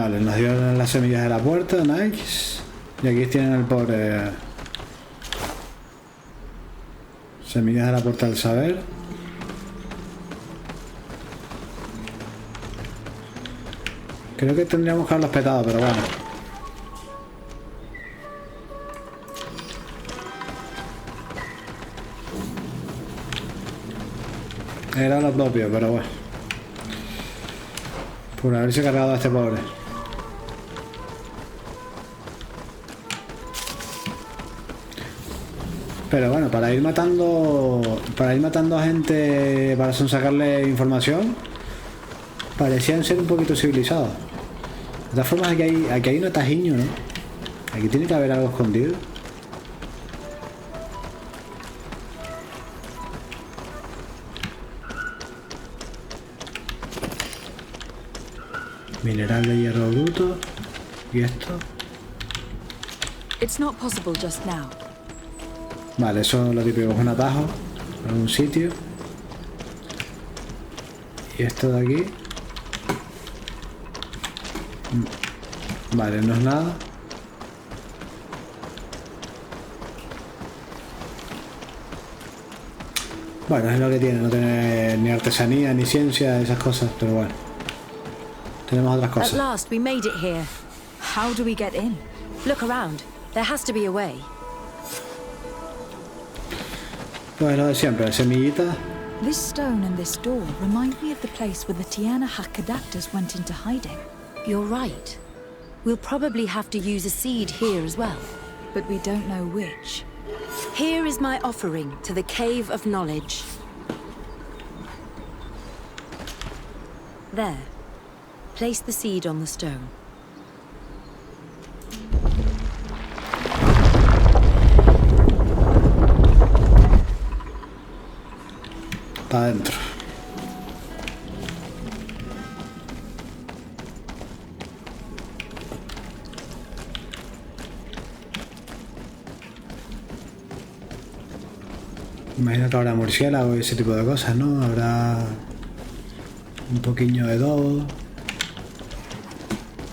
Vale, nos dieron las semillas de la puerta, nice. Y aquí tienen el pobre... Semillas de la puerta del saber. Creo que tendríamos que haberlos petado, pero bueno. Era lo propio, pero bueno. Por haberse cargado a este pobre. Pero bueno, para ir matando a gente para sacarle información, parecían ser un poquito civilizados. De todas formas, aquí hay un atajiño, ¿no? Aquí tiene que haber algo escondido. Mineral de hierro bruto. ¿Y esto? It's not possible just now. Vale, eso lo típico, es un atajo en algún sitio. Y esto de aquí. Vale, no es nada. Bueno, es lo que tiene, no tiene ni artesanía ni ciencia, esas cosas, pero bueno. Tenemos otras At cosas. last, we made it here. How do we get in? Look around. There has to be a way. Pues lo de siempre, semillitas. This stone and this door remind me of the place where the Tiana Hakkadactors went into hiding. You're right. We'll probably have to use a seed here as well. But we don't know which. Here is my offering to the Cave of Knowledge. There. Place the seed on the stone. Para adentro. Imagino que habrá murciélago y ese tipo de cosas, ¿no? Habrá un poquillo de todo.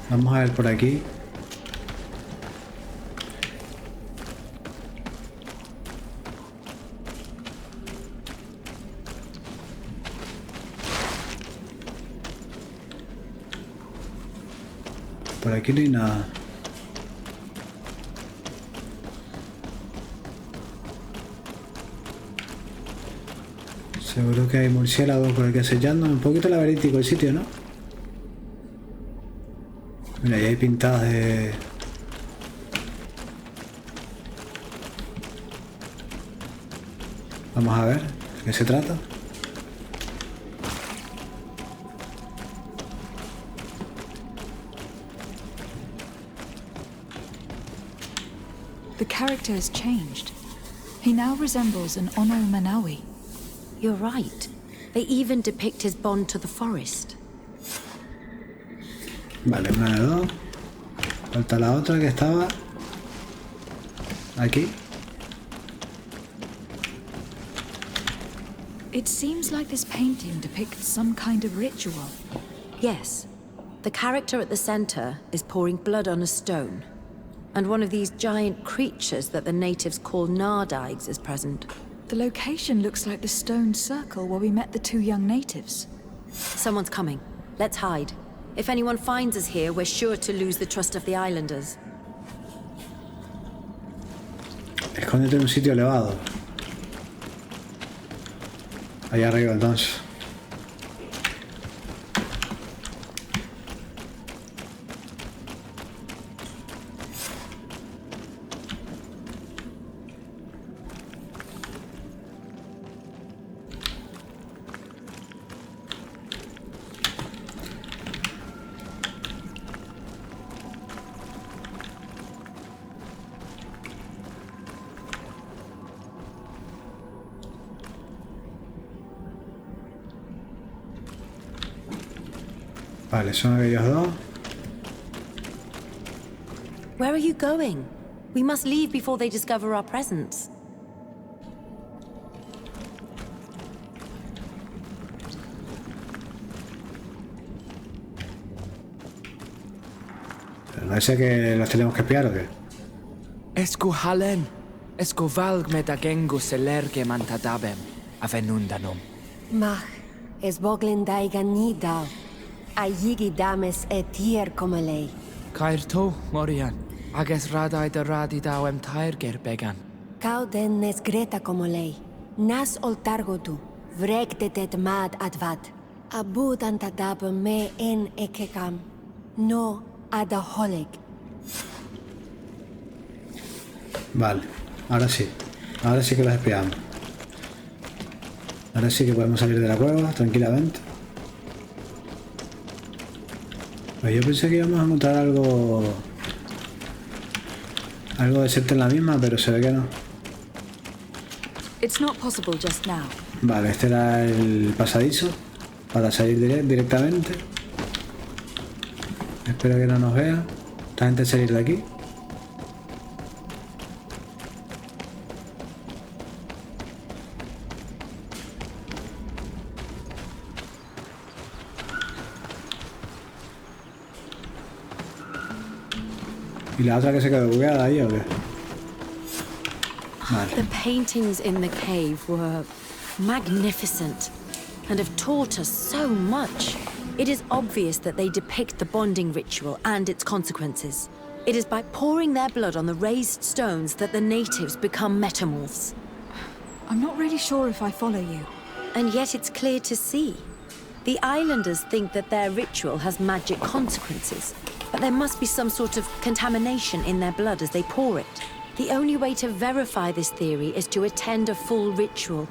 Vamos a ver por aquí. Por aquí no hay nada. Seguro que hay murciélagos por aquí acechando. Un poquito laberíntico el sitio, ¿no? Mira, ahí hay pintadas de... Vamos a ver, ¿de qué se trata? The character has changed. He now resembles an Ono Manawi. You're right. They even depict his bond to the forest. Vale, una de dos. Falta la otra que estaba aquí. It seems like this painting depicts some kind of ritual. Yes. The character at the center is pouring blood on a stone. And one of these giant creatures that the natives call Nardigs is present. The location looks like the stone circle where we met the two young natives. Someone's coming. Let's hide. If anyone finds us here, we're sure to lose the trust of the islanders. Escóndete en un sitio elevado. Allá arriba entonces. Vale, son aquellos dos. Where are you going? We must leave before they discover our presence. Parece que los tenemos que espiar o qué. Esku halen, esku valg metagengu selerge mantadabem, avenundanum. Mach, es boglen daigan nidal. Ayigi dames etier como lei. Kair to, Morian, ages radai de radidauem tairger began. Cauden nes greta como lei. Nas oltargo tu, vregdetet mad advat. Abud antadabem me en ekekam. No adaholeg. Vale, ahora sí. Ahora sí que los espiamos. Ahora sí que podemos salir de la cueva tranquilamente. Pues yo pensé que íbamos a encontrar algo decente en la misma, pero se ve que no. It's not possible just now. Vale, este era el pasadizo para salir directamente. Espero que no nos vea. Esta gente salir de aquí. ¿Y la otra que se quedó bugueada ahí o qué? Vale. The paintings in the cave were magnificent and have taught us so much. It is obvious that they depict the bonding ritual and its consequences. It is by pouring their blood on the raised stones that the natives become metamorphs. I'm not really sure if I follow you. And yet it's clear to see. The islanders think that their ritual has magic consequences, but there must be some sort of contamination in their blood as they pour it. The only way to verify this theory is to attend a full ritual.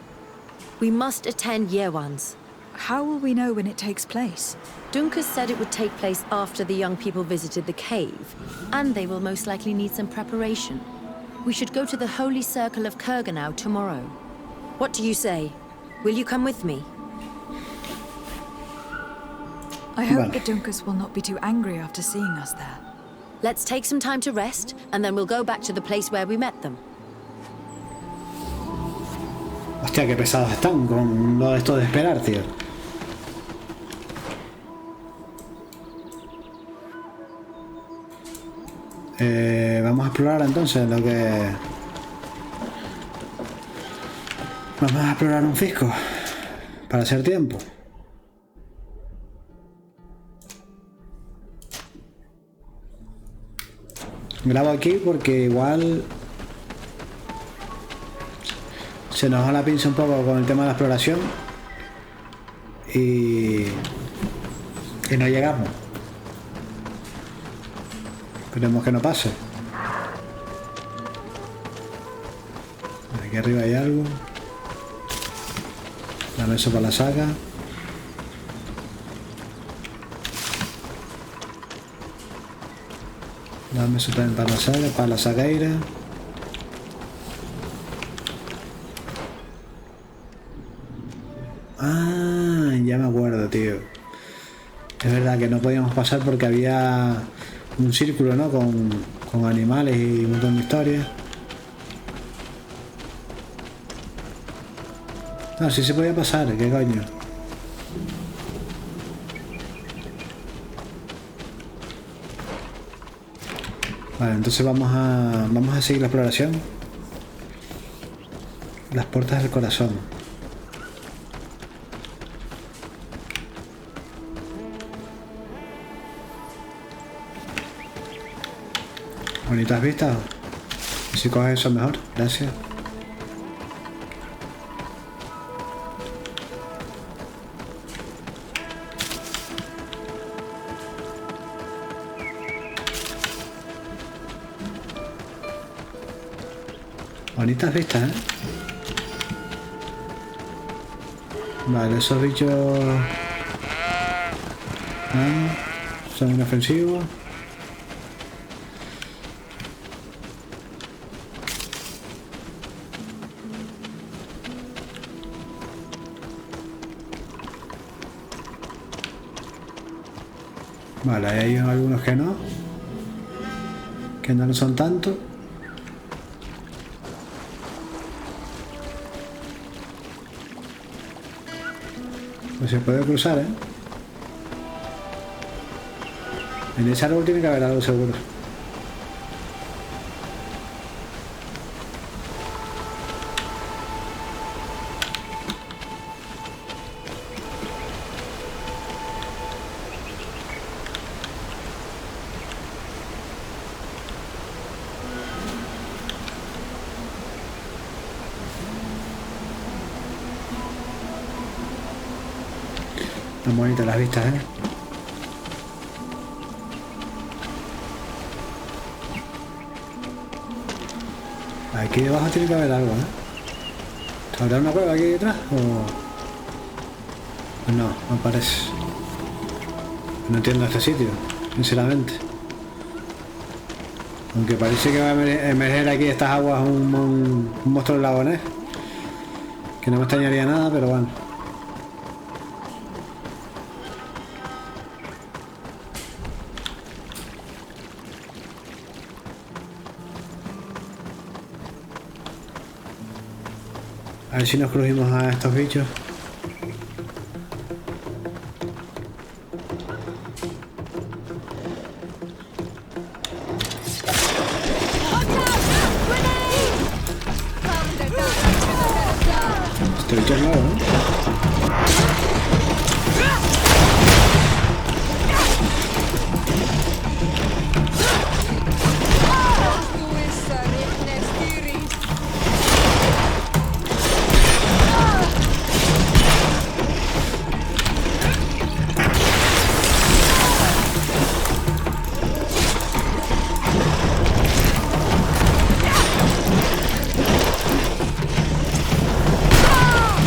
We must attend Yewan's. How will we know when it takes place? Duncan said it would take place after the young people visited the cave, and they will most likely need some preparation. We should go to the Holy Circle of Kurganau tomorrow. What do you say? Will you come with me? I hope the Dunkus will not be too angry after seeing us there. Let's take some time to rest, and then we'll go back to the place where we met them. Hostia, qué pesados están con lo de esto de esperar, tío. Vamos a explorar entonces lo que... Vamos a explorar un fisco para hacer tiempo. Grabo aquí porque igual se nos va la pinza un poco con el tema de la exploración y no llegamos. Esperemos que no pase. Aquí arriba hay algo. Dame eso para la saca. Dame eso también para la saqueira. Ah, ya me acuerdo, tío. Es verdad que no podíamos pasar porque había un círculo, ¿no? Con animales y un montón de historias. No, sí se podía pasar, ¿qué coño? Vale, entonces vamos a seguir la exploración. Las puertas del corazón. Bonitas vistas. Si coges eso mejor, gracias. Bonitas vistas, ¿eh? Vale, esos bichos son inofensivos. Vale, hay algunos que no lo son tanto. Pues se puede cruzar, ¿eh? En ese árbol tiene que haber algo seguro. Muy bonitas las vistas, ¿eh? Aquí debajo tiene que haber algo, ¿eh? ¿Habrá una cueva aquí detrás? ¿O...? No, no parece. No entiendo este sitio, sinceramente. Aunque parece que va a emerger aquí de estas aguas un monstruo lagonés. Que no me extrañaría nada, pero bueno. A ver si nos crujimos a estos bichos. Este bicho es nuevo, ¿no?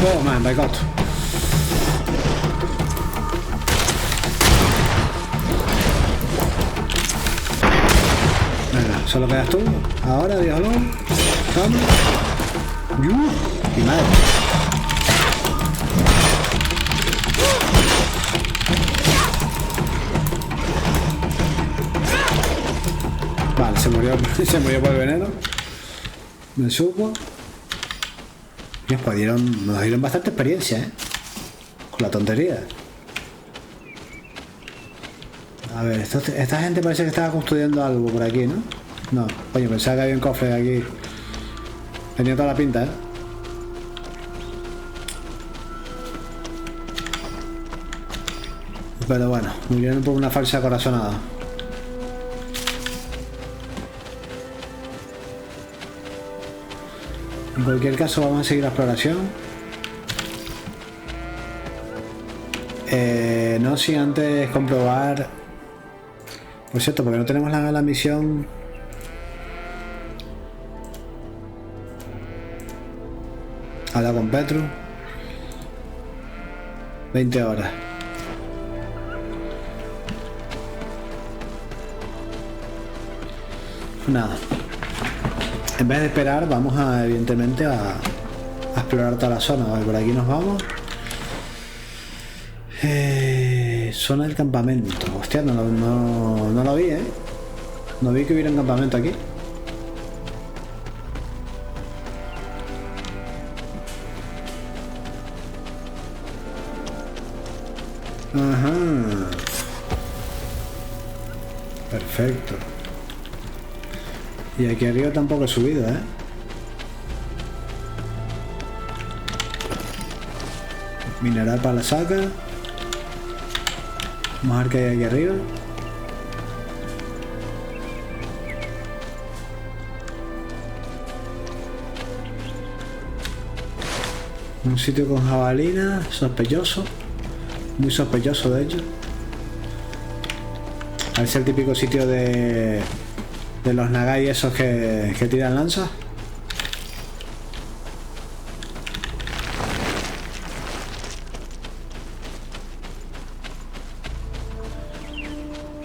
Oh man, by God. Venga, solo quedas tú. Ahora, dígalo. Toma. Y madre. Vale, se murió por el veneno. Me supo. Nos dieron bastante experiencia, ¿eh? Con la tontería. A ver, esta gente parece que estaba construyendo algo por aquí, ¿no? No, coño, pensaba que había un cofre aquí. Tenía toda la pinta, ¿eh? Pero bueno, murieron por una falsa corazonada. En cualquier caso vamos a seguir la exploración. No sin antes comprobar. Por cierto, porque no tenemos la misión. Habla con Petru. 20 horas. Nada. En vez de esperar, vamos a, evidentemente, a explorar toda la zona. Vale, por aquí nos vamos. Zona del campamento. Hostia, no lo vi, ¿eh? No vi que hubiera un campamento aquí. Ajá. Perfecto. Y aquí arriba tampoco he subido, ¿eh? Mineral para la saca. Vamos a ver qué hay aquí arriba. Un sitio con jabalina, sospechoso. Muy sospechoso, de hecho. A ver si es el típico sitio de los nagai esos que tiran lanzas.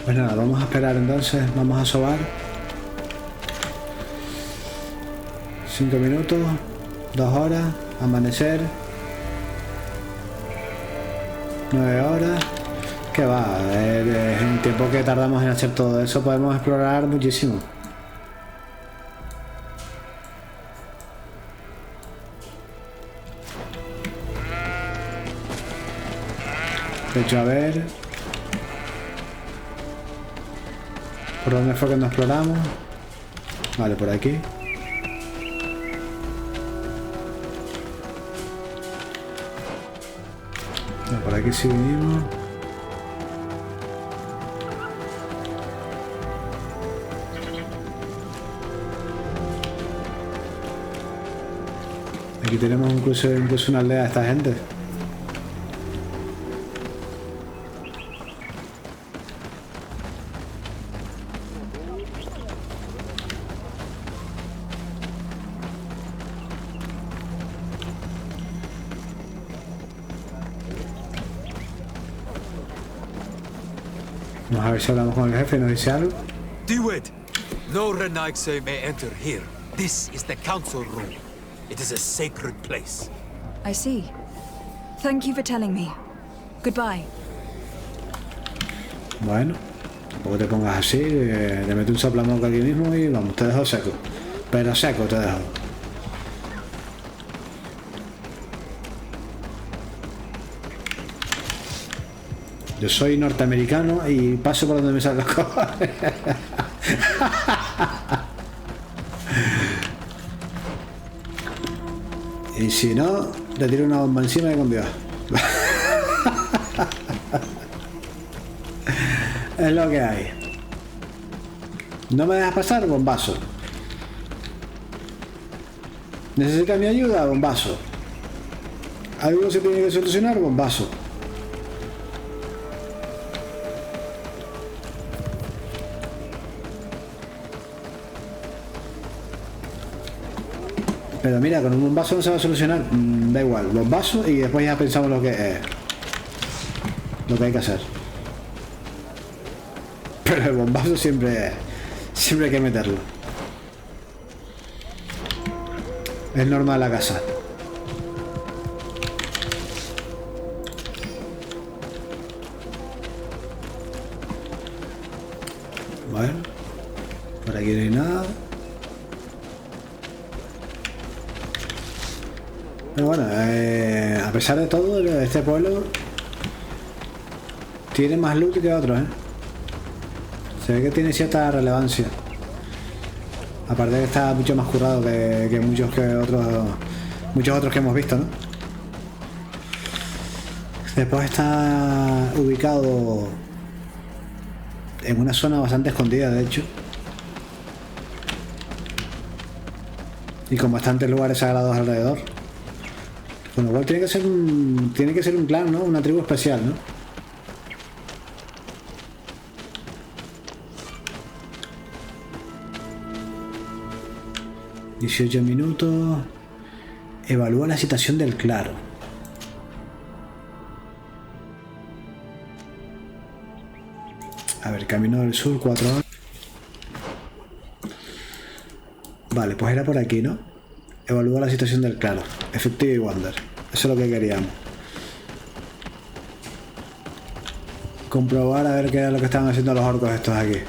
Pues nada, vamos a esperar entonces, vamos a sobar 5 minutos, 2 horas, amanecer 9 horas. Que va, en el tiempo que tardamos en hacer todo eso podemos explorar muchísimo. De hecho, a ver por dónde fue que nos exploramos. Vale, por aquí. No, por aquí sí vinimos. Aquí tenemos incluso una aldea de esta gente. Vamos a ver si hablamos con el jefe y nos dice algo. Do it. No Renaigse may enter here. This is the council room. It is a sacred place. I see. Thank you for telling me. Goodbye. Bueno, tampoco te pongas así, te meto un soplamoco aquí mismo y vamos, te dejo seco. Pero seco te dejo. Yo soy norteamericano y paso por donde me salen los cojones. Y si no, le tiro una bomba encima y con Dios. Es lo que hay. ¿No me dejas pasar? Bombazo. ¿Necesita mi ayuda? Bombazo. ¿Algo se tiene que solucionar? Bombazo. Pero mira, con un bombazo no se va a solucionar. Da igual, bombazo y después ya pensamos lo que es. Lo que hay que hacer. Pero el bombazo siempre hay que meterlo. Es normal la casa. Bueno, por aquí no hay nada. Pero bueno, a pesar de todo, este pueblo tiene más loot que otros, ¿eh? Se ve que tiene cierta relevancia. Aparte de que está mucho más currado que muchos otros que hemos visto, ¿no? Después está ubicado en una zona bastante escondida, de hecho. Y con bastantes lugares sagrados alrededor. Con lo cual tiene que ser un clan, ¿no? Una tribu especial, ¿no? ...18 minutos... Evalúa la situación del claro. A ver, camino del sur, 4 horas. Vale, pues era por aquí, ¿no? Evalúa la situación del claro. Effective y Wonder. Eso es lo que queríamos. Comprobar a ver qué era lo que estaban haciendo los orcos estos aquí.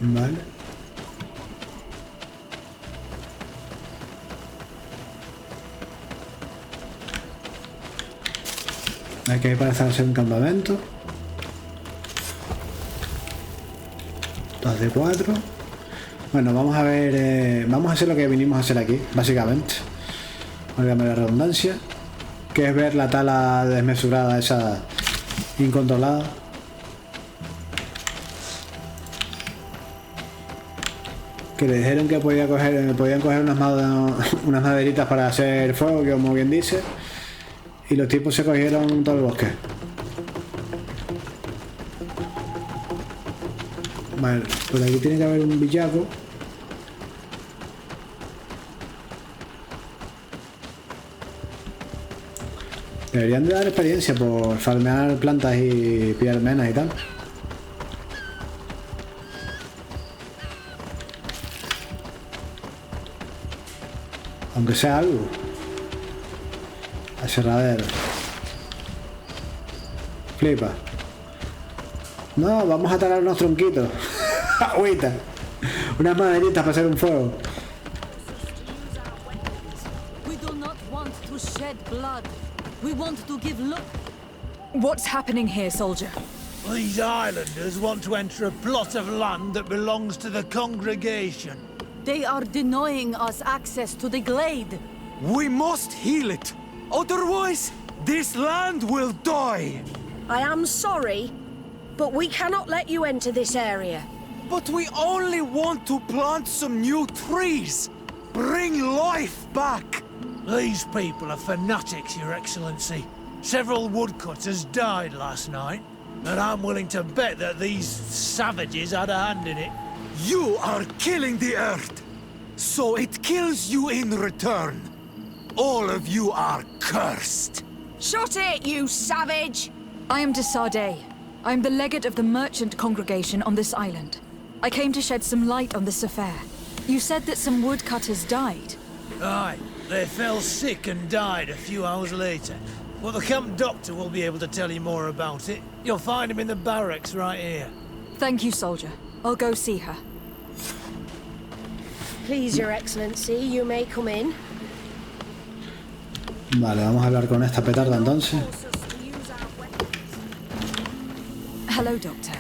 Vale. Aquí hay para hacer un campamento. 2 de 4. Bueno, vamos a ver. Vamos a hacer lo que vinimos a hacer aquí, básicamente. Válgame la redundancia. Que es ver la tala desmesurada, esa incontrolada. Que le dijeron que podían coger unas maderitas para hacer fuego, que como bien dice, y los tipos se cogieron todo el bosque. Vale, por aquí tiene que haber un villaco. Deberían de dar experiencia por farmear plantas y pillar menas y tal. Aunque sea algo. Aserradero. Flipa. No, vamos a talar unos tronquitos. Agüita. Unas maderitas para hacer un fuego. We do not want to shed blood. We want to give look. What's happening here, soldier? These islanders want to enter a plot of land that belongs to the congregation. They are denying us access to the glade. We must heal it. Otherwise, this land will die. I am sorry, but we cannot let you enter this area. But we only want to plant some new trees. Bring life back. These people are fanatics, Your Excellency. Several woodcutters died last night, and I'm willing to bet that these savages had a hand in it. You are killing the earth, so it kills you in return. All of you are cursed. Shut it, you savage! I am de Sade. I am the legate of the merchant congregation on this island. I came to shed some light on this affair. You said that some woodcutters died. Aye, they fell sick and died a few hours later. Well, the camp doctor will be able to tell you more about it. You'll find him in the barracks right here. Thank you, soldier. I'll go see her. Please, Your Excellency, you may come in. Vale, vamos a hablar con esta petarda entonces. Hello, Doctor.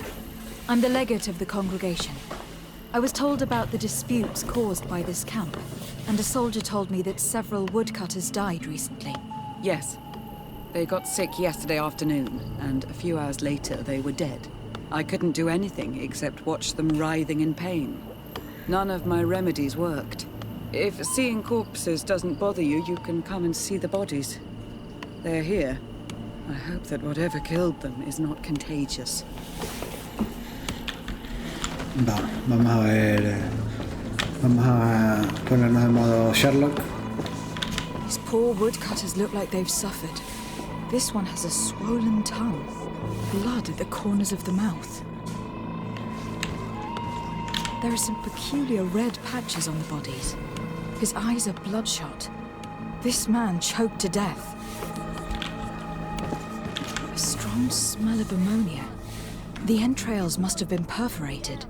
I'm the legate of the congregation. I was told about the disputes caused by this camp, and a soldier told me that several woodcutters died recently. Yes. They got sick yesterday afternoon, and a few hours later they were dead. I couldn't do anything except watch them writhing in pain. None of my remedies worked. If seeing corpses doesn't bother you, you can come and see the bodies. They're here. I hope that whatever killed them is not contagious. Vamos a ver. Vamos a ponernos en modo Sherlock. These poor woodcutters look like they've suffered. This one has a swollen tongue, blood at the corners of the mouth. There are some peculiar red patches on the bodies. His eyes are bloodshot. This man choked to death. A strong smell of ammonia. The entrails must have been perforated.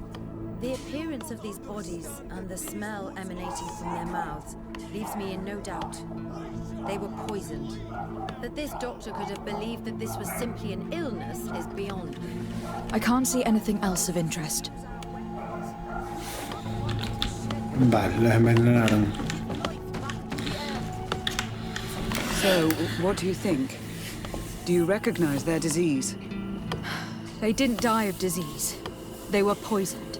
The appearance of these bodies and the smell emanating from their mouths leaves me in no doubt. They were poisoned. That this doctor could have believed that this was simply an illness is beyond me. I can't see anything else of interest. Vale, los envenenaron. So, what do you think? Do you recognize their disease? They didn't die of disease. They were poisoned.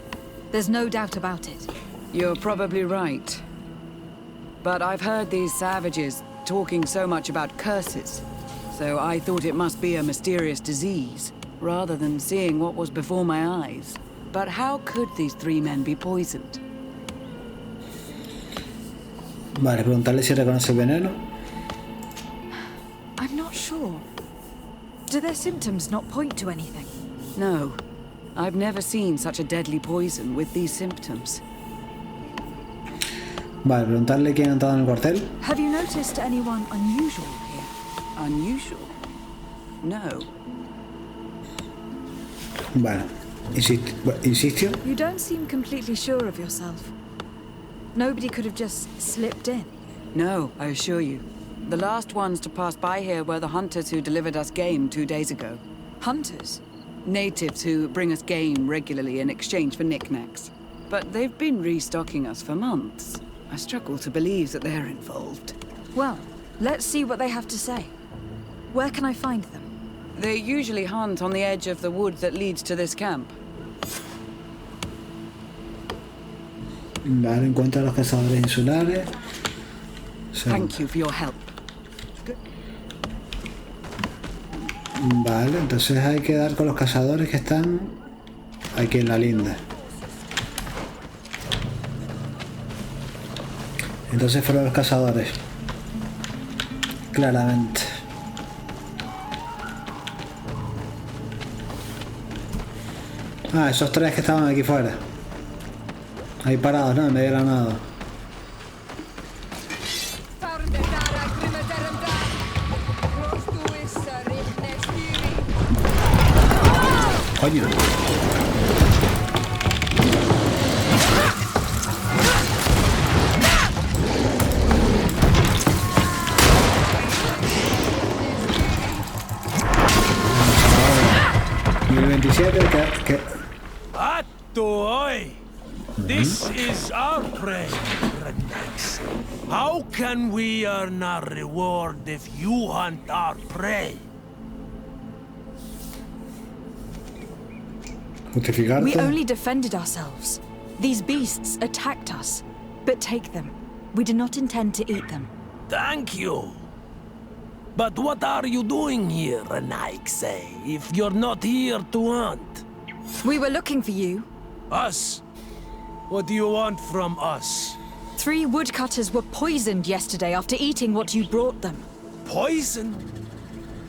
There's no doubt about it. You're probably right. But I've heard these savages talking so much about curses, so I thought it must be a mysterious disease, rather than seeing what was before my eyes. But how could these three men be poisoned? Vale, preguntarle si reconoce el veneno. I'm not sure. Do their symptoms not point to anything? No. I've never seen such a deadly poison with these symptoms. Vale, preguntarle quién ha entrado en el cuartel. Have you noticed anyone unusual here? Unusual? No. Vale, insistio. You don't seem completely sure of yourself. Nobody could have just slipped in. No, I assure you. The last ones to pass by here were the hunters who delivered us game 2 days ago. Hunters? Natives who bring us game regularly in exchange for knickknacks. But they've been restocking us for months. I struggle to believe that they're involved. Well, let's see what they have to say. Where can I find them? They usually hunt on the edge of the wood that leads to this camp. Vale, encuentra a los cazadores insulares. Thank you for your help. Vale, entonces hay que dar con los cazadores que están aquí en la linda. Entonces fueron los cazadores. Claramente. Ah, esos tres que estaban aquí fuera. Ahí parados, ¿no? En medio de la nada. Coño. Y el 27 que... Oi! This is our prey, rednecks. How can we earn our reward if you hunt our prey? Justificarte. We only defended ourselves. These beasts attacked us. But take them. We do not intend to eat them. Thank you. But what are you doing here, Renaix, if you're not here to hunt? We were looking for you. Us? What do you want from us? 3 woodcutters were poisoned yesterday after eating what you brought them. Poison?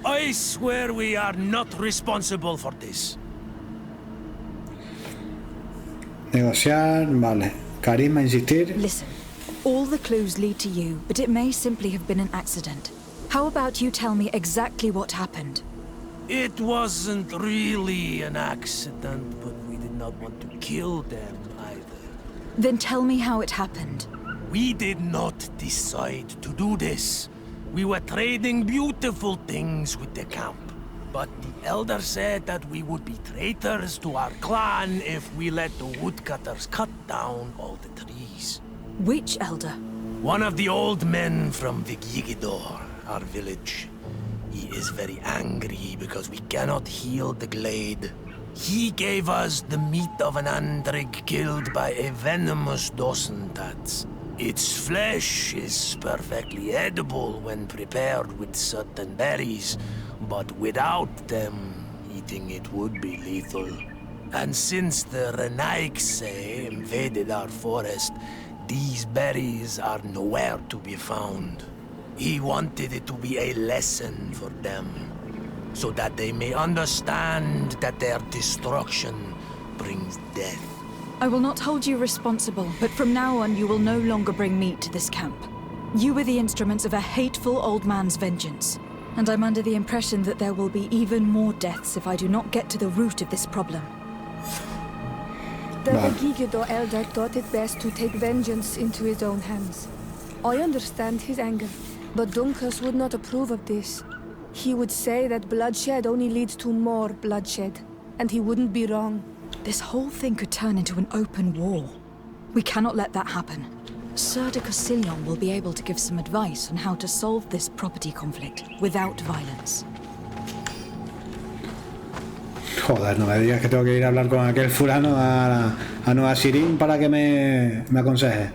I swear we are not responsible for this. Negociar, vale. Carisma, insistir. Listen, all the clues lead to you, but it may simply have been an accident. How about you tell me exactly what happened? It wasn't really an accident, but we did not want to kill them either. Then tell me how it happened. We did not decide to do this. We were trading beautiful things with the camp. But the elder said that we would be traitors to our clan if we let the woodcutters cut down all the trees. Which elder? One of the old men from Vigigidor, our village. He is very angry because we cannot heal the glade. He gave us the meat of an andrig killed by a venomous dosentats. Its flesh is perfectly edible when prepared with certain berries, but without them, eating it would be lethal. And since the Renaix invaded our forest, these berries are nowhere to be found. He wanted it to be a lesson for them, so that they may understand that their destruction brings death. I will not hold you responsible, but from now on you will no longer bring meat to this camp. You were the instruments of a hateful old man's vengeance, and I'm under the impression that there will be even more deaths if I do not get to the root of this problem. The Gigido elder thought it best to take vengeance into his own hands. I understand his anger, but Duncus would not approve of this. He would say that bloodshed only leads to more bloodshed, and he wouldn't be wrong. This whole thing could turn into an open war. We cannot let that happen. Sir de Castillon will be able to give some advice on how to solve this property conflict without violence. Joder, no me digas que tengo que ir a hablar con aquel fulano a Nueva Sirín para que me aconseje.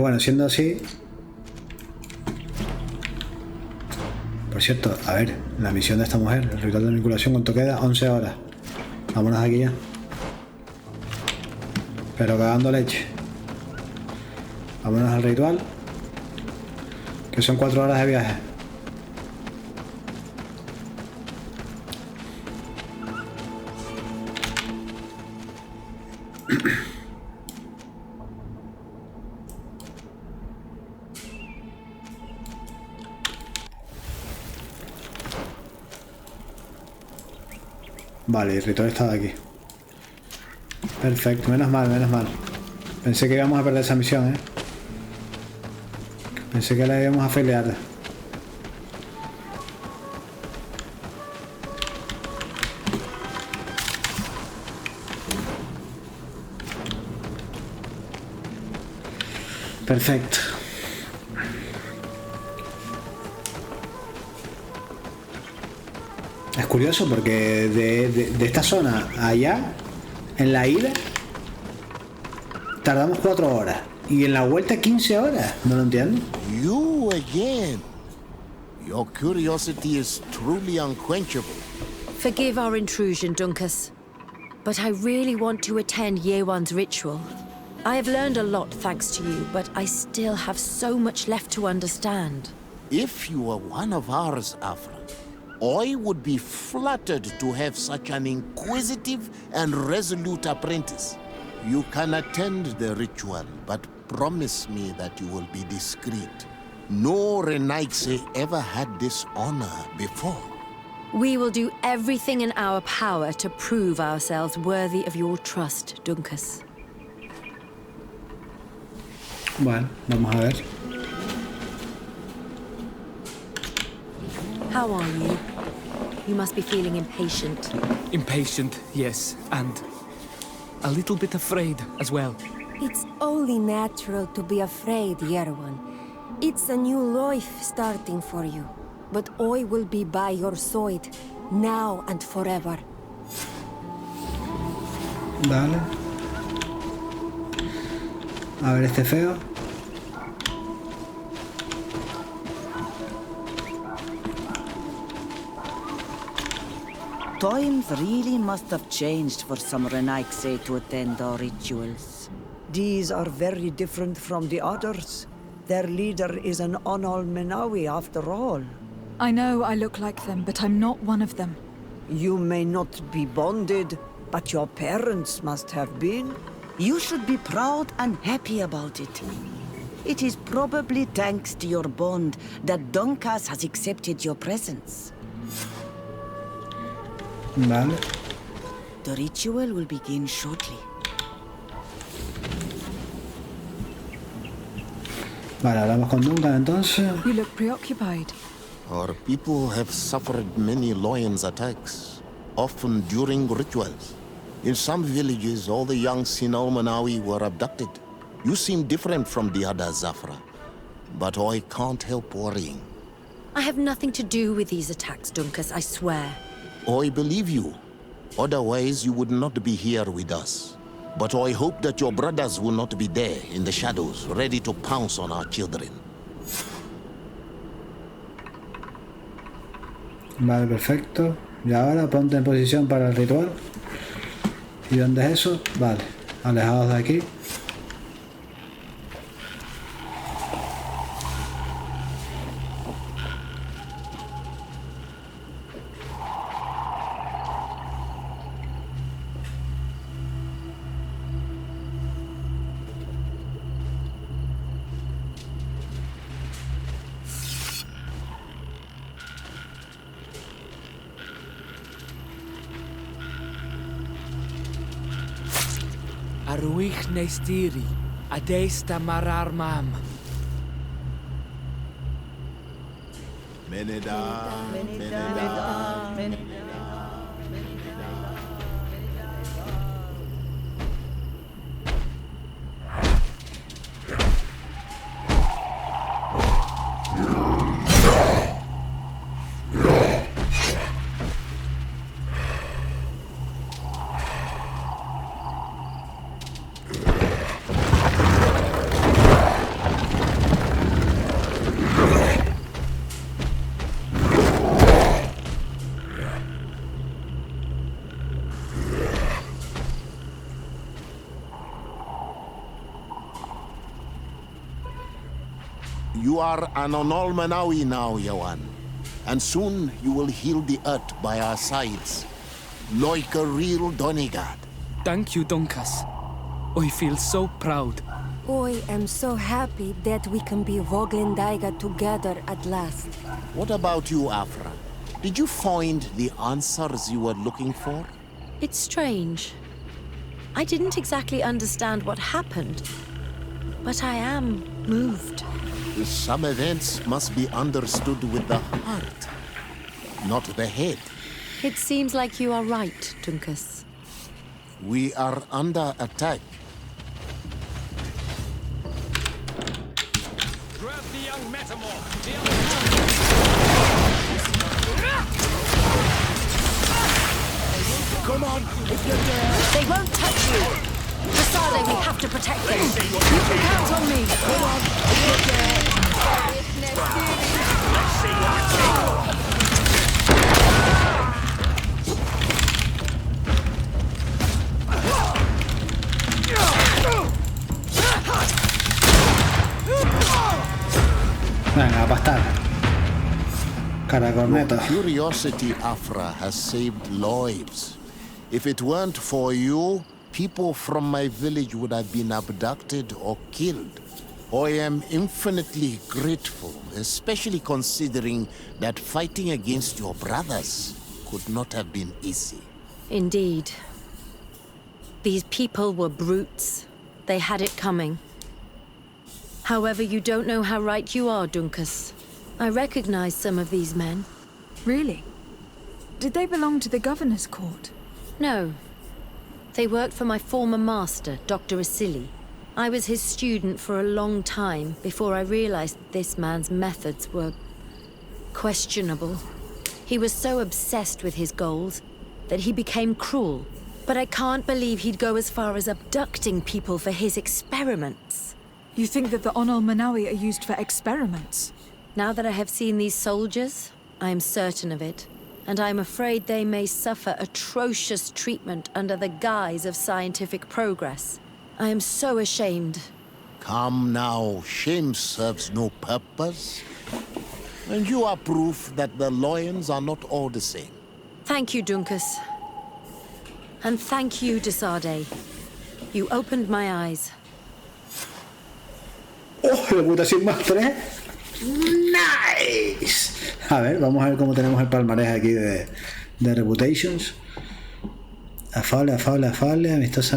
Bueno, siendo así... Por cierto, a ver, la misión de esta mujer, el ritual de vinculación, ¿cuánto queda? 11 horas. Vámonos aquí ya. Pero cagando leche. Vámonos al ritual, que son 4 horas de viaje. Vale, el ritual está de aquí. Perfecto, menos mal, menos mal. Pensé que íbamos a perder esa misión, Pensé que la íbamos a failear. Perfecto. Es curioso porque de esta zona allá, en la ida, tardamos 4 horas. Y en la vuelta 15 horas. No lo entiendo. You again. Your curiosity is truly unquenchable. Forgive our intrusion, Duncus. But I really want to attend Yewan's ritual. I have learned a lot thanks to you, but I still have so much left to understand. If you were one of ours, Afra, I would be flattered to have such an inquisitive and resolute apprentice. You can attend the ritual, but promise me that you will be discreet. No Renaix ever had this honor before. We will do everything in our power to prove ourselves worthy of your trust, Duncus. Bueno, vamos a ver. How are you? You must be feeling impatient. Impatient, yes, and a little bit afraid as well. It's only natural to be afraid, Yerwan. It's a new life starting for you. But I will be by your side, now and forever. Vale. A ver este feo. Times really must have changed for some Renaigse to attend our rituals. These are very different from the others. Their leader is an Onol Menawi after all. I know I look like them, but I'm not one of them. You may not be bonded, but your parents must have been. You should be proud and happy about it. It is probably thanks to your bond that Donkas has accepted your presence. Vale. The ritual will begin shortly. Vale, hablamos con Duncan entonces. You look preoccupied. Our people have suffered many lions attacks, often during rituals. In some villages, all the young Sinal Manawi were abducted. You seem different from the other Zafra, but I can't help worrying. I have nothing to do with these attacks, Dunkas, I swear. I believe you. Otherwise, you would not be here with us. But I hope that your brothers will not be there in the shadows, ready to pounce on our children. Vale, perfecto. Y ahora ponte en posición para el ritual. ¿Y dónde es eso? Vale, alejados de aquí. Arwich neistiri, adeista marar mam. Meneda, Meneda. You are an Onol Manawi now, Yawan. And soon you will heal the earth by our sides. Like a real Donegard. Thank you, Donkas. I feel so proud. I am so happy that we can be Voglendaiga together at last. What about you, Afra? Did you find the answers you were looking for? It's strange. I didn't exactly understand what happened, but I am moved. Some events must be understood with the heart, not the head. It seems like you are right, Dunkas. We are under attack. Grab the young metamorph. Come on, if you're there. They won't touch you! Masale, we have to protect them! You can count on me! Come on, if you're there. Venga, a pastar. Cara corneta. Curiosity, Afra, has saved lives. If it weren't for you, people from my village would have been abducted or killed. I am infinitely grateful, especially considering that fighting against your brothers could not have been easy. Indeed. These people were brutes. They had it coming. However, you don't know how right you are, Dunkas. I recognize some of these men. Really? Did they belong to the governor's court? No. They worked for my former master, Dr. Asili. I was his student for a long time before I realized this man's methods were questionable. He was so obsessed with his goals that he became cruel. But I can't believe he'd go as far as abducting people for his experiments. You think that the Onol Manawi are used for experiments? Now that I have seen these soldiers, I am certain of it. And I'm afraid they may suffer atrocious treatment under the guise of scientific progress. I am so ashamed. Come now, shame serves no purpose. And you are proof that the Loyans are not all the same. Thank you, Dunkus. And thank you, Desade. You opened my eyes. ¡Oh, la puta sin más 3! ¡Nice! A ver, vamos a ver cómo tenemos el palmarés aquí de reputations. Afable, amistosa,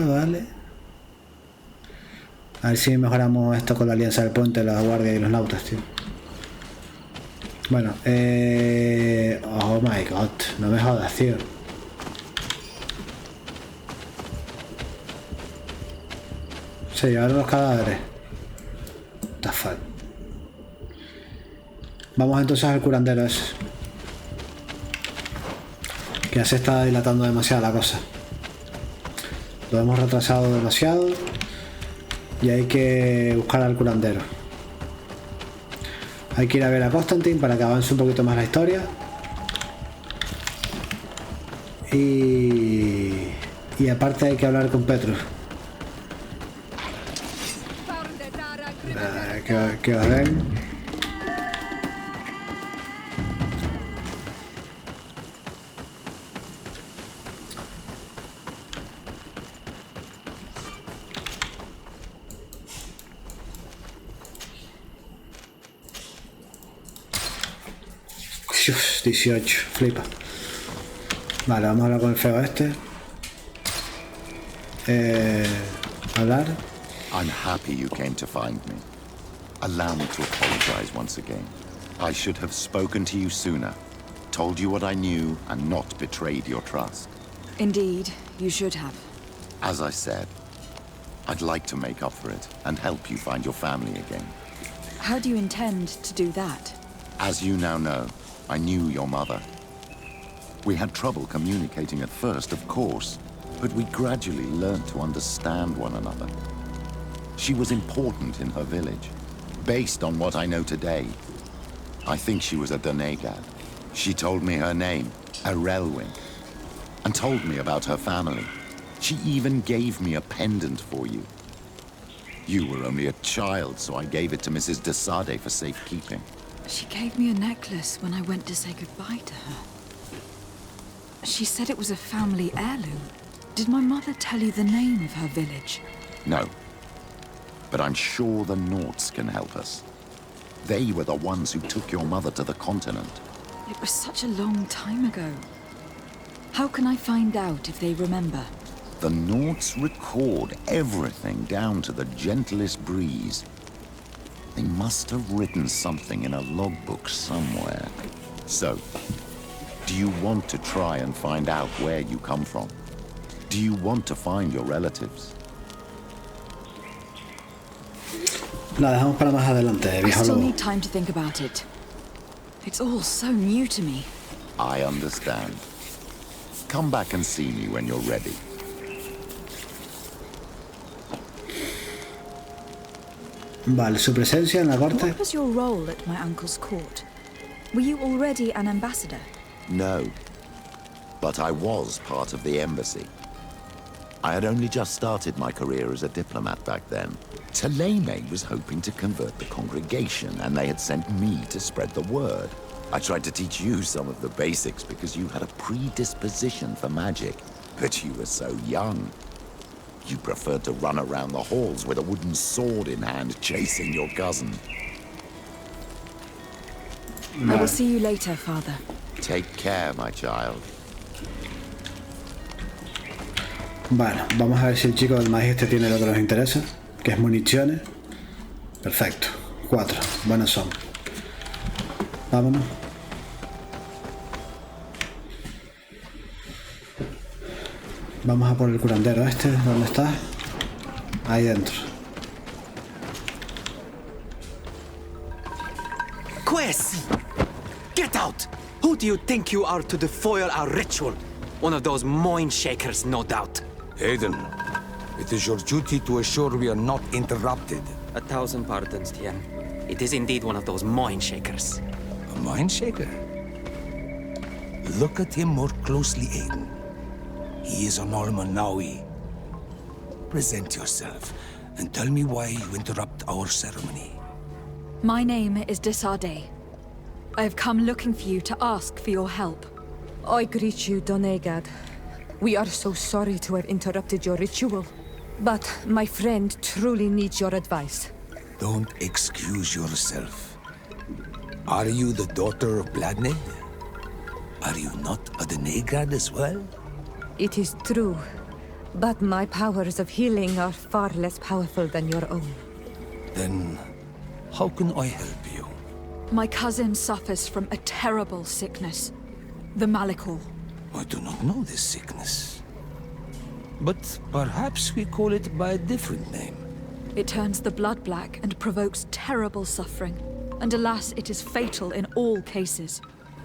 vale. A ver si mejoramos esto con la alianza del puente, la guardia y los nautas, tío. Bueno, oh my god, no me jodas, tío. Se llevaron los cadáveres. What the fuck. Vamos entonces al curandero ese. Que ya se está dilatando demasiado la cosa. Lo hemos retrasado demasiado. Y hay que buscar al curandero. Hay que ir a ver a Constantine para que avance un poquito más la historia. Y aparte hay que hablar con Petrus. Que os den. Uf, 18, flipa. Vale, vamos a hablar con el feo este. Hablar. I'm happy you came to find me. Allow me to apologize once again. I should have spoken to you sooner, told you what I knew, and not betrayed your trust. Indeed, you should have. As I said, I'd like to make up for it and help you find your family again. How do you intend to do that? As you now know, I knew your mother. We had trouble communicating at first, of course, but we gradually learned to understand one another. She was important in her village. Based on what I know today, I think she was a Donegad. She told me her name, Arelwin, and told me about her family. She even gave me a pendant for you. You were only a child, so I gave it to Mrs. Desade for safekeeping. She gave me a necklace when I went to say goodbye to her. She said it was a family heirloom. Did my mother tell you the name of her village? No. But I'm sure the Nauts can help us. They were the ones who took your mother to the continent. It was such a long time ago. How can I find out if they remember? The Nauts record everything down to the gentlest breeze. They must have written something in a logbook somewhere. So, do you want to try and find out where you come from? Do you want to find your relatives? La dejamos para más adelante, I viejo still lobo. need time to think about it. It's all so new to me. I understand. Come back and see me when you're ready. Vale, su presencia en la corte. What was your role at my uncle's court? Were you already an ambassador? No. But I was part of the embassy. I had only just started my career as a diplomat back then. Taleme was hoping to convert the congregation, and they had sent me to spread the word. I tried to teach you some of the basics because you had a predisposition for magic, but you were so young. You preferred to run around the halls with a wooden sword in hand, chasing your cousin. I will see you later, father. Take care, my child. Bueno, vamos a ver si el chico del maíz este tiene lo que nos interesa, que es municiones. Perfecto, 4, buenos son. Vámonos. Vamos a por el curandero este, ¿dónde está? Ahí dentro. Quest! Get out! Who do you think you are to defoil our ritual? One of those mind shakers, no doubt. Aiden, it is your duty to assure we are not interrupted. 1,000 pardons, Tien. It is indeed one of those mind shakers. A mind shaker? Look at him more closely, Aiden. He is an Almanawi. Present yourself and tell me why you interrupt our ceremony. My name is de Sade. I have come looking for you to ask for your help. I greet you, Donegad. We are so sorry to have interrupted your ritual. But my friend truly needs your advice. Don't excuse yourself. Are you the daughter of Bladned? Are you not a Donegad as well? It is true. But my powers of healing are far less powerful than your own. Then, how can I help you? My cousin suffers from a terrible sickness. The Malikor. I do not know this sickness. But perhaps we call it by a different name. It turns the blood black and provokes terrible suffering. And alas, it is fatal in all cases.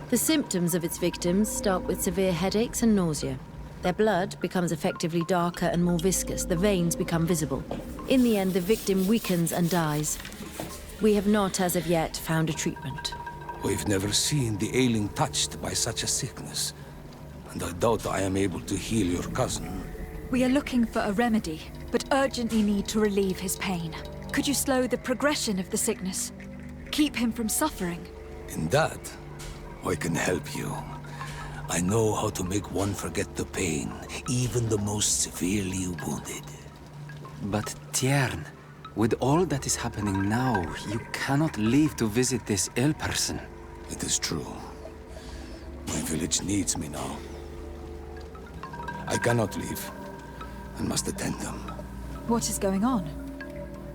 The symptoms of its victims start with severe headaches and nausea. Their blood becomes effectively darker and more viscous. The veins become visible. In the end, the victim weakens and dies. We have not, as of yet, found a treatment. We've never seen the ailing touched by such a sickness. And I doubt I am able to heal your cousin. We are looking for a remedy, but urgently need to relieve his pain. Could you slow the progression of the sickness? Keep him from suffering? In that, I can help you. I know how to make one forget the pain, even the most severely wounded. But Tiern, with all that is happening now, you cannot leave to visit this ill person. It is true. My village needs me now. I cannot leave, and must attend them. What is going on?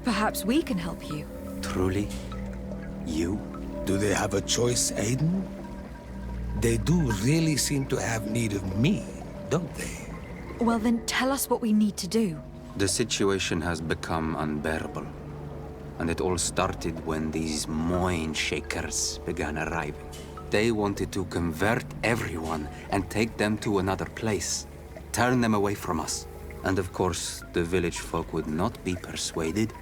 Perhaps we can help you. Truly? You? Do they have a choice, Aiden? They do really seem to have need of me, don't they? Well then, tell us what we need to do. The situation has become unbearable. And it all started when these mind shakers began arriving. They wanted to convert everyone and take them to another place. Turn them away from us. And of course, the village folk would not be persuaded.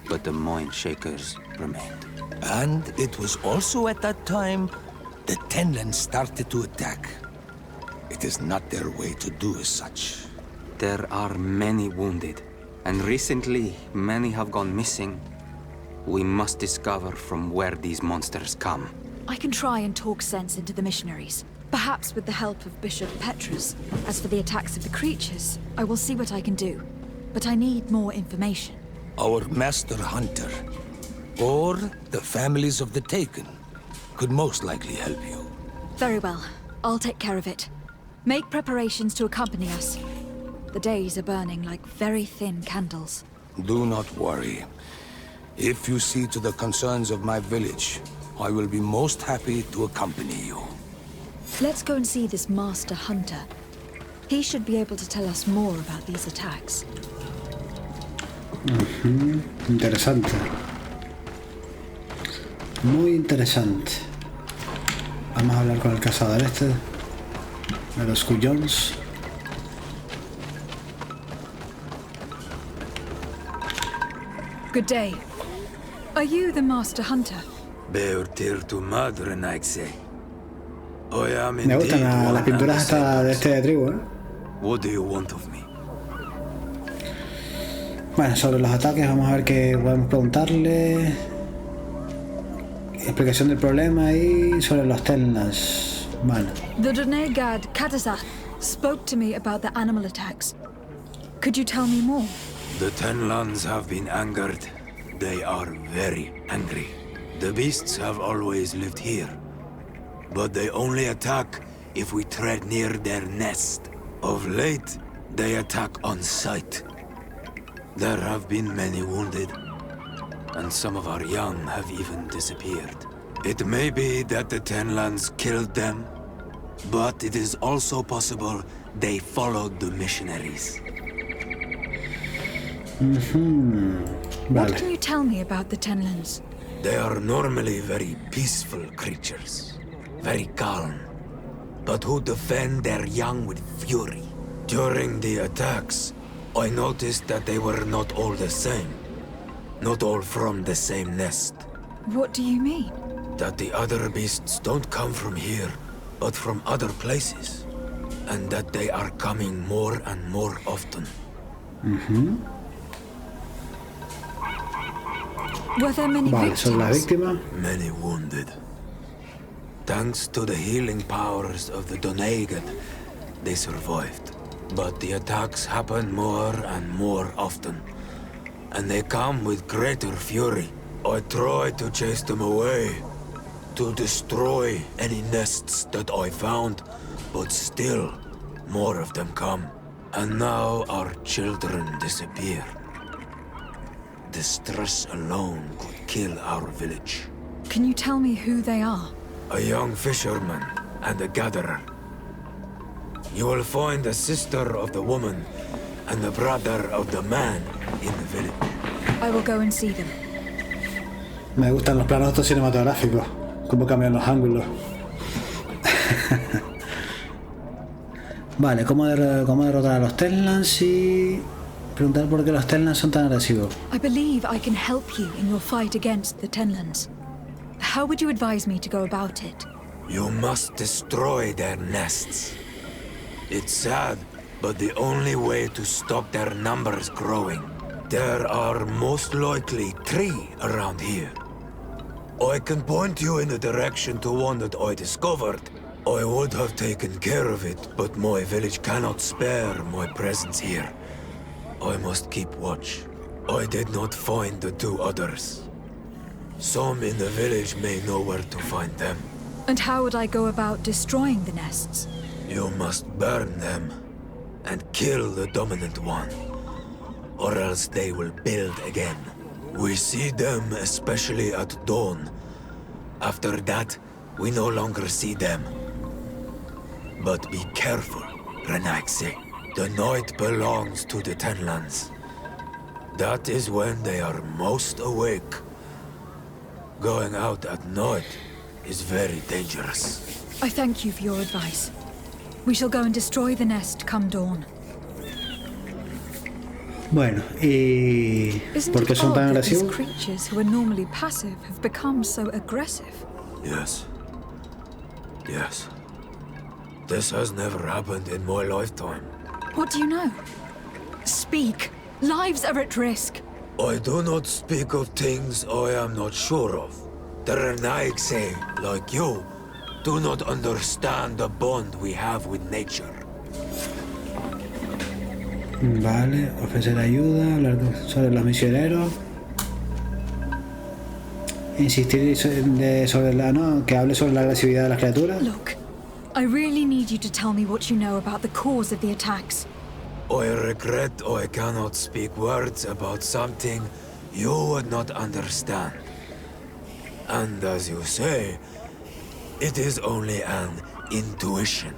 But the mind shakers remained. And it was also at that time the Tenlands started to attack. It is not their way to do as such. There are many wounded, and recently many have gone missing. We must discover from where these monsters come. I can try and talk sense into the missionaries. Perhaps with the help of Bishop Petrus. As for the attacks of the creatures, I will see what I can do. But I need more information. Our master hunter, or the families of the Taken, could most likely help you. Very well. I'll take care of it. Make preparations to accompany us. The days are burning like very thin candles. Do not worry. If you see to the concerns of my village, I will be most happy to accompany you. Let's go and see this master hunter. He should be able to tell us more about these attacks. Interesante. Muy interesante. Vamos a hablar con el cazador este de los cuyons. Good day. Are you the master hunter? Beortir tu madre, Naxe. I am Me gustan las pinturas hasta de este tribu, ¿eh? What do you want of me? Bueno, sobre los ataques vamos a ver qué podemos preguntarle. Explicación del problema y sobre los Tenlands. Bueno. The Donegad Katazak spoke to me about the animal attacks. Could you tell me more? The Tenlands have been angered. They are very angry. The beasts have always lived here. But they only attack if we tread near their nest. Of late, they attack on sight. There have been many wounded, and some of our young have even disappeared. It may be that the Tenlands killed them, but it is also possible they followed the missionaries. What can you tell me about the Tenlands? They are normally very peaceful creatures, very calm. but who defend their young with fury. During the attacks, I noticed that they were not all the same. Not all from the same nest. What do you mean? That the other beasts don't come from here, but from other places. And that they are coming more and more often. Were there many victims? Many wounded. Thanks to the healing powers of the Doneigad, they survived. But the attacks happen more and more often. And they come with greater fury. I try to chase them away. To destroy any nests that I found. But still, more of them come. And now our children disappear. The stress alone could kill our village. Can you tell me who they are? A young fisherman and a gatherer. You will find the sister of the woman and the brother of the man in the village. I will go and see them. Me gustan los planos estos cinematográficos, cómo cambian los ángulos. Vale, ¿cómo derrotar a los Tenlans y preguntar por qué los Tenlans son tan agresivos? I believe I can help you in your fight against the Tenlans. How would you advise me to go about it? You must destroy their nests. It's sad, but the only way to stop their numbers growing. There are most likely 3 around here. I can point you in the direction to one that I discovered. I would have taken care of it, but my village cannot spare my presence here. I must keep watch. I did not find the 2 others. Some in the village may know where to find them. And how would I go about destroying the nests? You must burn them and kill the dominant one, or else they will build again. We see them especially at dawn. After that, we no longer see them. But be careful, Renaxe. The night belongs to the Tenlands. That is when they are most awake. Going out at night is very dangerous. I thank you for your advice. We shall go and destroy the nest come dawn. Bueno, ¿y por qué son tan agresivos? These creatures who are normally passive have become so aggressive. Yes. Yes. This has never happened in my lifetime. What do you know? Speak. Lives are at risk. I do not speak of things I am not sure of. The Renaigse, like you, do not understand the bond we have with nature. Vale, ofrecer ayuda, hablar sobre los misioneros. Insistir sobre que hable sobre la agresividad de las criaturas. Look, I really need you to tell me what you know about the cause of the attacks. I regret I cannot speak words about something you would not understand. And as you say, it is only an intuition.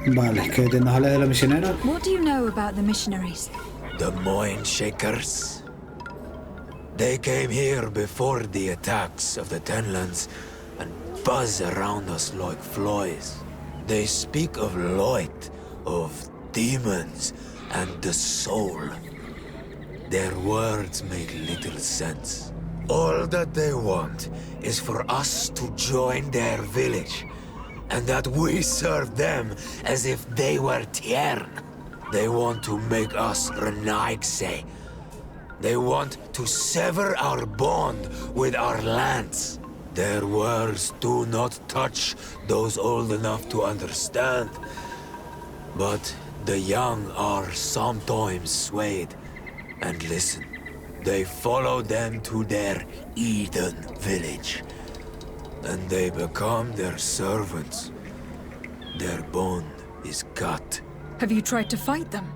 Vale, que nos hable de los misioneros. What do you know about the missionaries? The Mind Shakers. They came here before the attacks of the Tenlands and buzz around us like flies. They speak of light, of demons, and the soul. Their words make little sense. All that they want is for us to join their village, and that we serve them as if they were Teer. They want to make us Renaigse. They want to sever our bond with our lands. Their words do not touch those old enough to understand. But the young are sometimes swayed and listen. They follow them to their Eden village. And they become their servants. Their bond is cut. Have you tried to fight them?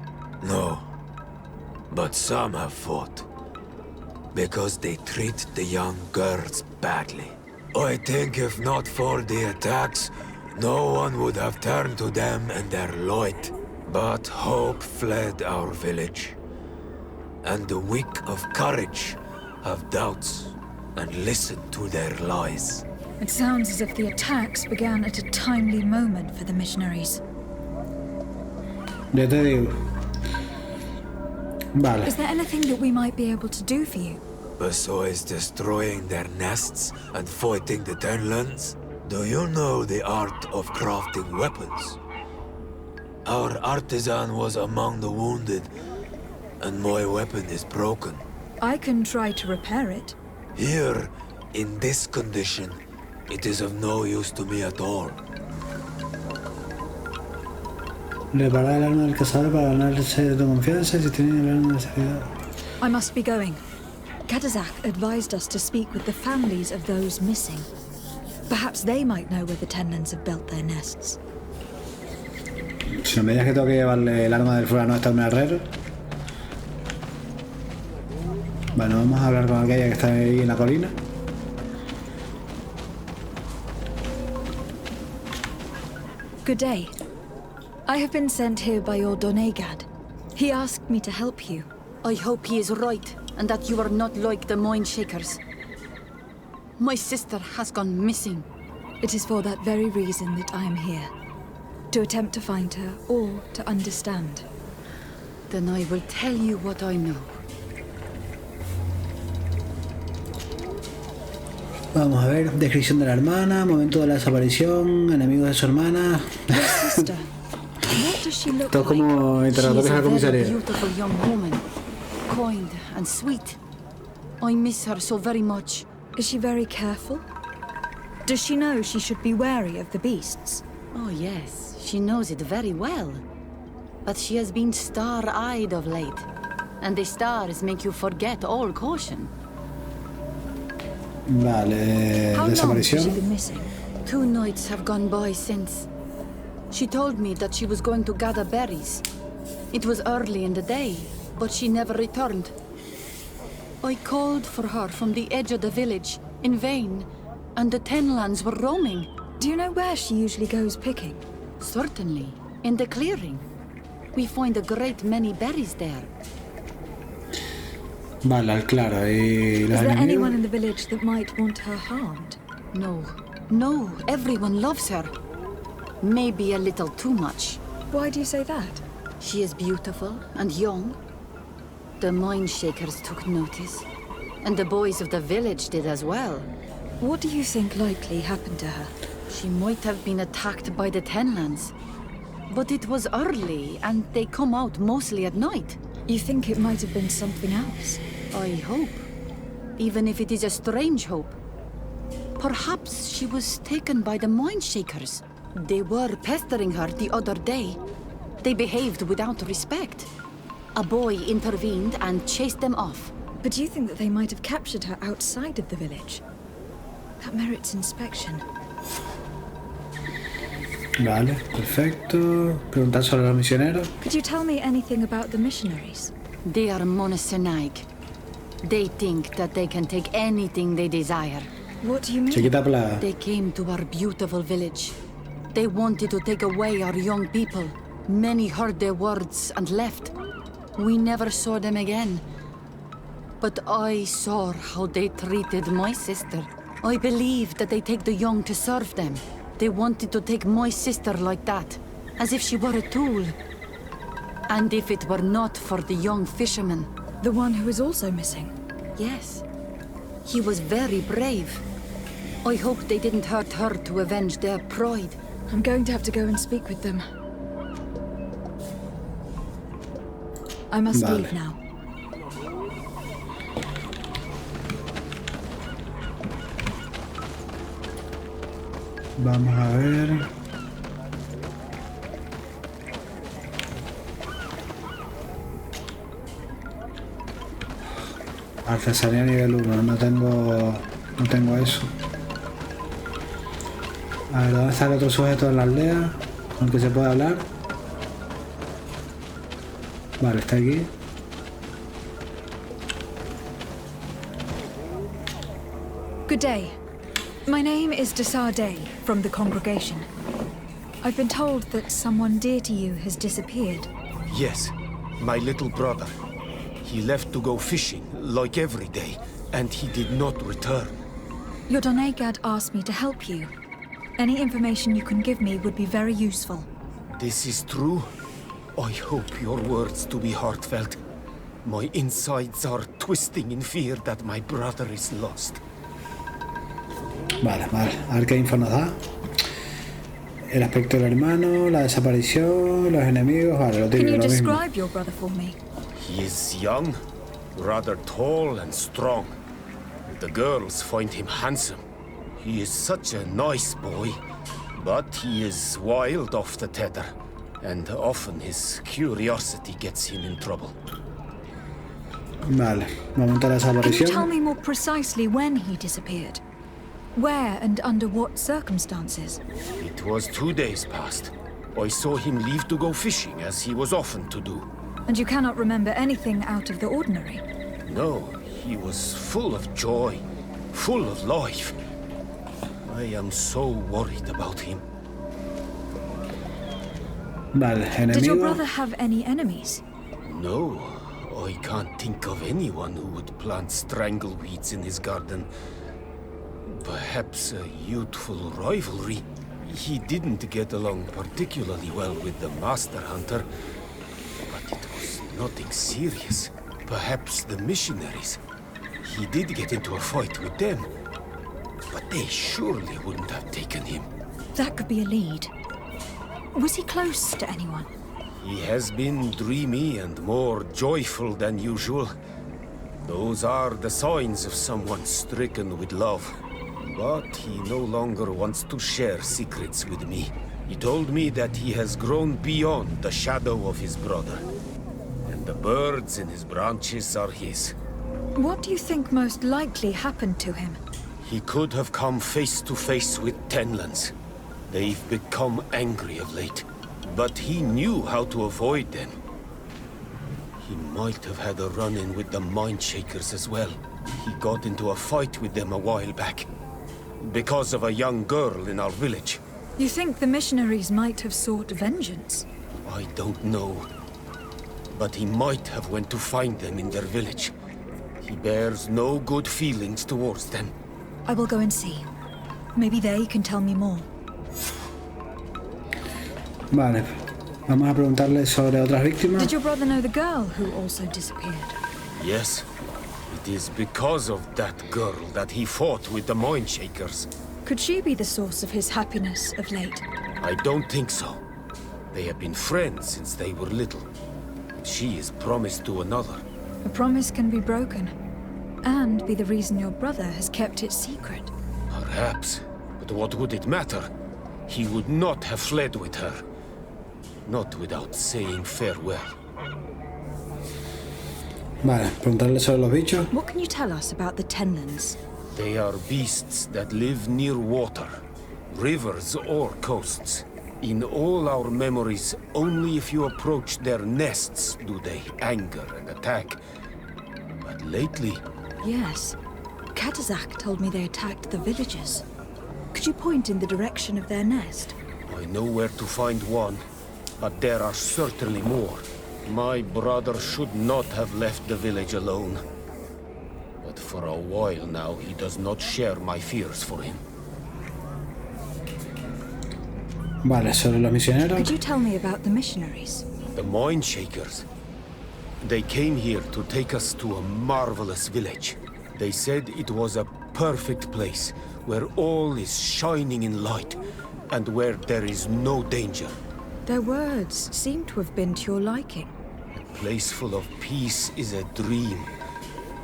No. But some have fought. Because they treat the young girls badly. I think if not for the attacks, no one would have turned to them and their light. But hope fled our village. And the weak of courage have doubts and listen to their lies. It sounds as if the attacks began at a timely moment for the missionaries. Ya te digo. Vale. Is there anything that we might be able to do for you? Besides destroying their nests and fighting the Tenlands, do you know the art of crafting weapons? Our artisan was among the wounded, and my weapon is broken. I can try to repair it. Here, in this condition, it is of no use to me at all. Reparar el arma del cazador para ganarse de tu confianza si tienen el arma de seguridad. I must be going. Kadazak advised us to speak with the families of those missing. Perhaps they might know where the Tenlands have built their nests. Si no me digas que tengo que llevarle el arma del fulano hasta un herrero. Bueno, vamos a hablar con aquella que está ahí en la colina. Good day. I have been sent here by your Donegad. He asked me to help you. I hope he is right, and that you are not like the Mind Shakers. My sister has gone missing. It is for that very reason that I am here. To attempt to find her, or to understand. Then I will tell you what I know. Vamos a ver, descripción de la hermana, momento de la desaparición, enemigos de su hermana. Todo como interrogatorios a la comisaría. Beautiful young woman, kind and sweet. I miss her so very much. Is she very careful? Does she know she should be wary of the beasts? Oh yes, she knows it very well. But she has been star-eyed of late, and the stars make you forget all caution. Vale, desaparición. 2 nights have gone by since. She told me that she was going to gather berries. It was early in the day, but she never returned. I called for her from the edge of the village, in vain, and the Tenlands were roaming. Do you know where she usually goes picking? Certainly, in the clearing. We find a great many berries there. Vale, claro, y Is there anyone in the village that might want her harmed? No. No, everyone loves her. Maybe a little too much. Why do you say that? She is beautiful and young. The Mind Shakers took notice. And the boys of the village did as well. What do you think likely happened to her? She might have been attacked by the Tenlands. But it was early, and they come out mostly at night. You think it might have been something else? I hope. Even if it is a strange hope. Perhaps she was taken by the Mind Shakers. They were pestering her the other day. They behaved without respect. A boy intervened and chased them off. But do you think that they might have captured her outside of the village? That merits inspection. Vale, perfecto. Preguntar sobre los misioneros. Could you tell me anything about the missionaries? They are monosynaig. They think that they can take anything they desire. What do you mean? Chiquita pla. They came to our beautiful village. They wanted to take away our young people. Many heard their words and left. We never saw them again. But I saw how they treated my sister. I believe that they take the young to serve them. They wanted to take my sister like that, as if she were a tool. And if it were not for the young fisherman. The one who is also missing? Yes. He was very brave. I hope they didn't hurt her to avenge their pride. I'm going to have to go and speak with them. I must leave now. Vamos a ver. Artesanía nivel 1, no tengo eso. A ver, ¿dónde está el otro sujeto en la aldea con el que se puede hablar? Vale, está aquí. Good day. My name is Teer from the congregation. I've been told that someone dear to you has disappeared. Yes, my little brother. He left to go fishing, like every day, and he did not return. Your Donegad asked me to help you. Any information you can give me would be very useful. This is true. I hope your words to be heartfelt. My insides are twisting in fear that my brother is lost. Vale. A ver qué info nos da. El aspecto del hermano, la desaparición, los enemigos. Vale, lo típico, Can you lo mismo. describe your brother for me? He is young, rather tall and strong. The girls find him handsome. He is such a nice boy, but he is wild off the tether, and often his curiosity gets him in trouble. Vale, momento de la Can you desaparición. tell me more precisely when he disappeared? Where and under what circumstances? It was 2 days past. I saw him leave to go fishing, as he was often to do. And you cannot remember anything out of the ordinary? No, he was full of joy, full of life. I am so worried about him. Vale, Did your enemigo. brother have any enemies? No, I can't think of anyone who would plant strangleweeds in his garden. Perhaps a youthful rivalry. He didn't get along particularly well with the Master Hunter, but it was nothing serious. Perhaps the missionaries. He did get into a fight with them, but they surely wouldn't have taken him. That could be a lead. Was he close to anyone? He has been dreamy and more joyful than usual. Those are the signs of someone stricken with love. But he no longer wants to share secrets with me. He told me that he has grown beyond the shadow of his brother. And the birds in his branches are his. What do you think most likely happened to him? He could have come face to face with Tenlands. They've become angry of late. But he knew how to avoid them. He might have had a run-in with the Mindshakers as well. He got into a fight with them a while back. Because of a young girl in our village. You think the missionaries might have sought vengeance? I don't know. But he might have went to find them in their village. He bears no good feelings towards them. I will go and see. Maybe they can tell me more. Vale, vamos a preguntarle sobre otras víctimas. Did your brother know the girl who also disappeared? Yes. It is because of that girl that he fought with the Mindshakers. Could she be the source of his happiness of late? I don't think so. They have been friends since they were little. She is promised to another. A promise can be broken, and be the reason your brother has kept it secret. Perhaps, but what would it matter? He would not have fled with her. Not without saying farewell. Vale, preguntarle sobre los bichos. What can you tell us about the Tenlands? They are beasts that live near water, rivers or coasts. In all our memories, only if you approach their nests do they anger and attack. But lately... Yes. Katazak told me they attacked the villagers. Could you point in the direction of their nest? I know where to find one, but there are certainly more. My brother should not have left the village alone. But for a while now, he does not share my fears for him. Vale, sobre los misioneros. Could you tell me about the missionaries? The Mindshakers. They came here to take us to a marvelous village. They said it was a perfect place, where all is shining in light, and where there is no danger. Their words seem to have been to your liking. A place full of peace is a dream.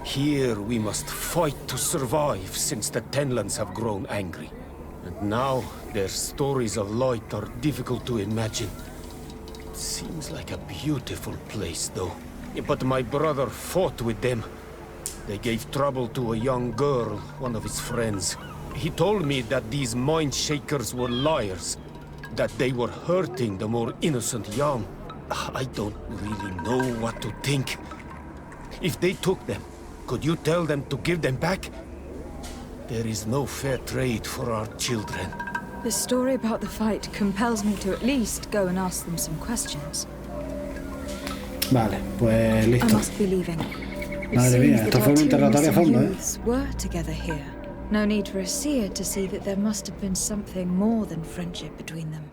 Here we must fight to survive, since the Tenlands have grown angry. And now, their stories of light are difficult to imagine. It seems like a beautiful place, though. But my brother fought with them. They gave trouble to a young girl, one of his friends. He told me that these Mindshakers were liars, that they were hurting the more innocent young. I don't really know what to think. If they took them, could you tell them to give them back? There is no fair trade for our children. The story about the fight compels me to at least go and ask them some questions. Vale, pues I listo. must be leaving. It Madre mía, seems esto that fue our un two interrogatorio a missing fondo, ¿eh? youths were together here. No need for a seer to see that there must have been something more than friendship between them.